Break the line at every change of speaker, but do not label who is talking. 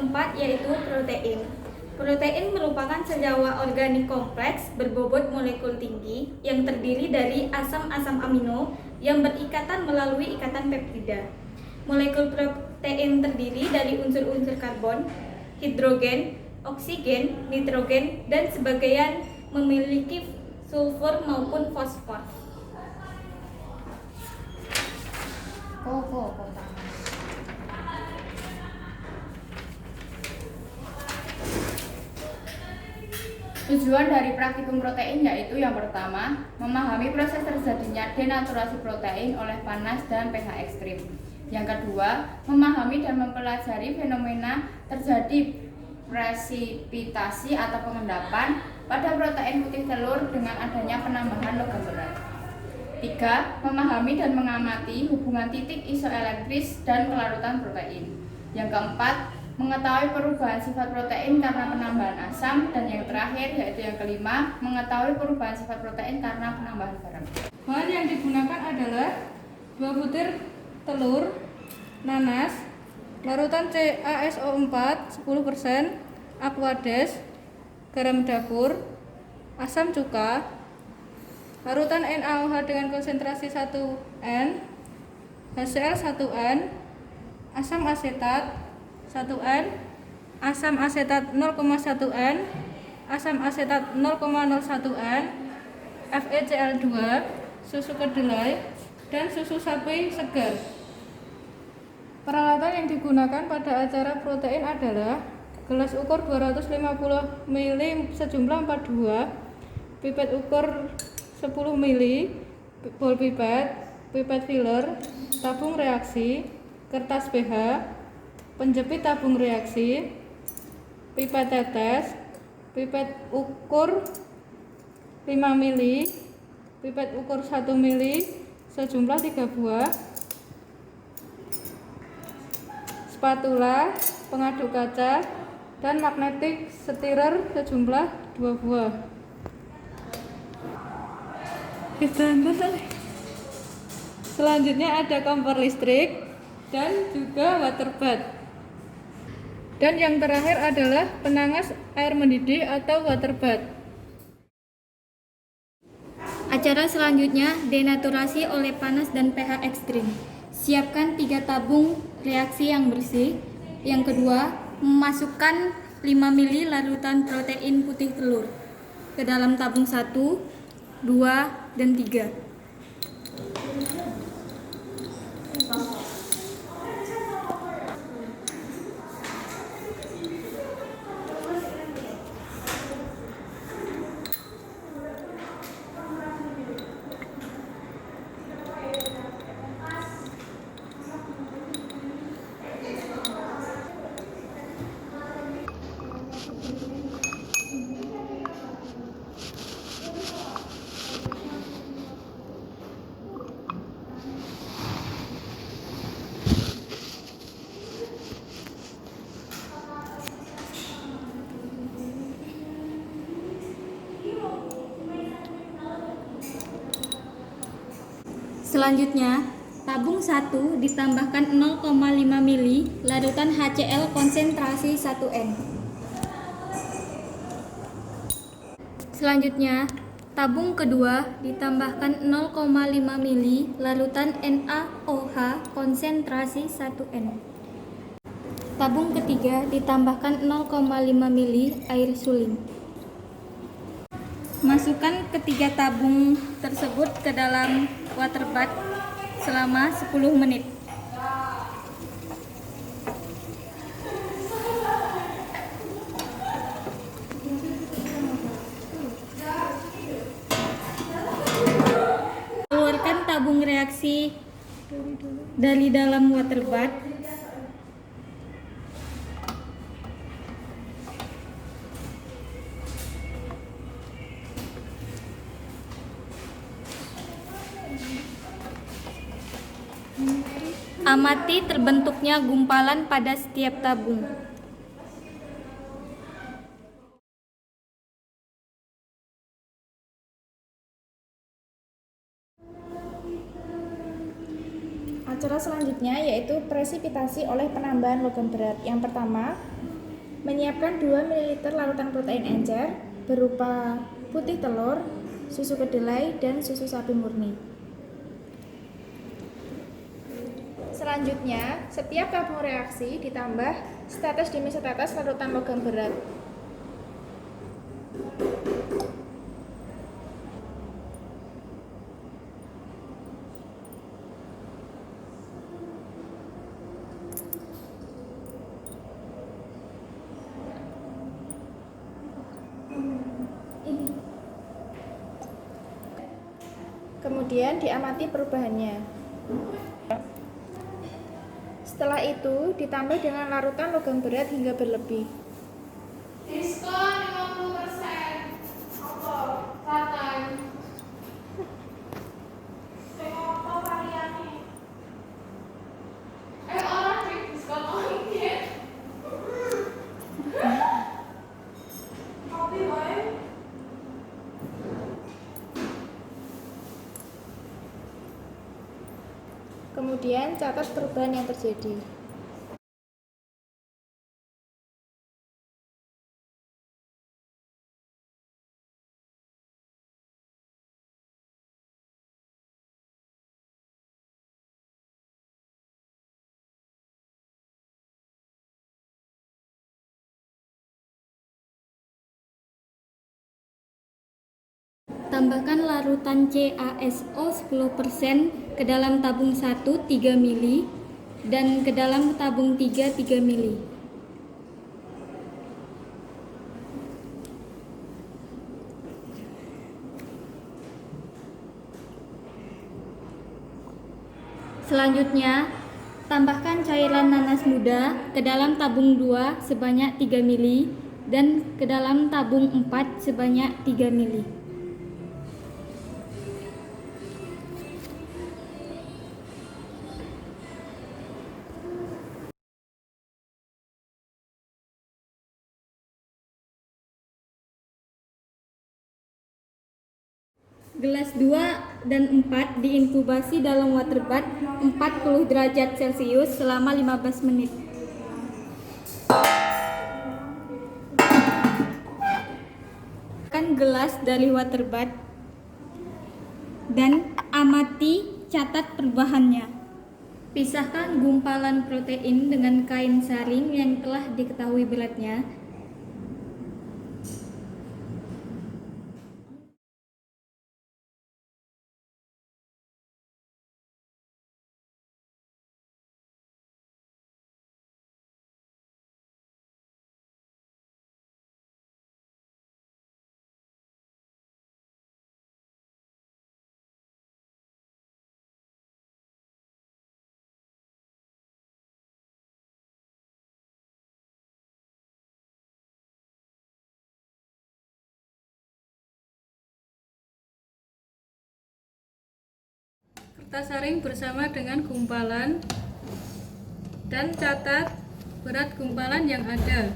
keempat yaitu protein. Protein merupakan senyawa organik kompleks berbobot molekul tinggi yang terdiri dari asam-asam amino yang berikatan melalui ikatan peptida. Molekul protein terdiri dari unsur-unsur karbon, hidrogen, oksigen, nitrogen, dan sebagian memiliki sulfur maupun fosfor.
Tujuan dari praktikum protein yaitu yang pertama, memahami proses terjadinya denaturasi protein oleh panas dan pH ekstrim. Yang kedua, memahami dan mempelajari fenomena terjadi presipitasi atau pengendapan pada protein putih telur dengan adanya penambahan logam berat. Tiga, memahami dan mengamati hubungan titik isoelektris dan kelarutan protein. Yang keempat, mengetahui perubahan sifat protein karena penambahan asam, dan yang terakhir yaitu yang kelima, mengetahui perubahan sifat protein karena penambahan garam.
Bahan yang digunakan adalah 2 butir telur, nanas, larutan CaSO4 10%, aquades, garam dapur, asam cuka, larutan NaOH dengan konsentrasi 1N, HCl 1N, asam asetat 1N, asam asetat 0,1N, asam asetat 0,01N, FeCl2, susu kedelai, dan susu sapi segar. Peralatan yang digunakan pada acara protein adalah gelas ukur 250 ml sejumlah 42, pipet ukur 10 ml, bol pipet, pipet filler, tabung reaksi, kertas pH, penjepit tabung reaksi, pipet tetes, pipet ukur 5 ml, pipet ukur 1 ml sejumlah 3 buah, spatula, pengaduk kaca, dan magnetic stirrer sejumlah 2 buah. Selanjutnya ada kompor listrik dan juga water bath. Dan yang terakhir adalah penangas air mendidih atau water bath.
Acara selanjutnya denaturasi oleh panas dan pH ekstrim. Siapkan 3 tabung reaksi yang bersih. Yang kedua, memasukkan 5 ml larutan protein putih telur ke dalam tabung 1, 2, dan 3. Selanjutnya, tabung 1 ditambahkan 0,5 ml larutan HCl konsentrasi 1N. Selanjutnya, tabung kedua ditambahkan 0,5 ml larutan NaOH konsentrasi 1N. Tabung ketiga ditambahkan 0,5 ml air suling. Masukkan ketiga tabung tersebut ke dalam water bath selama 10 menit. Keluarkan tabung reaksi dari dalam water bath. Amati terbentuknya gumpalan pada setiap tabung.
Acara selanjutnya yaitu presipitasi oleh penambahan logam berat. Yang pertama, Menyiapkan 2 ml larutan protein encer berupa putih telur, susu kedelai, dan susu sapi murni. Selanjutnya, setiap tabung reaksi ditambah setetes demi setetes larutan logam berat. Kemudian diamati perubahannya. Setelah itu ditambah dengan larutan logam berat hingga berlebih.
Diskon 50%. Apa? Santai. Apa variannya? Orang di diskon ongkir. Kopi wae.
Kemudian catat perubahan yang terjadi.
Tambahkan larutan CaSO 10% ke dalam tabung 1 3 ml dan ke dalam tabung 3 3 ml. Selanjutnya, tambahkan cairan nanas muda ke dalam tabung 2 sebanyak 3 ml dan ke dalam tabung 4 sebanyak 3 ml. Gelas 2 dan 4 diinkubasi dalam water bath 40 derajat Celcius selama 15 menit. Kan gelas dari water bath dan amati catat perubahannya. Pisahkan gumpalan protein dengan kain saring yang telah diketahui beratnya.
Kertas saring bersama dengan gumpalan dan catat berat gumpalan yang ada.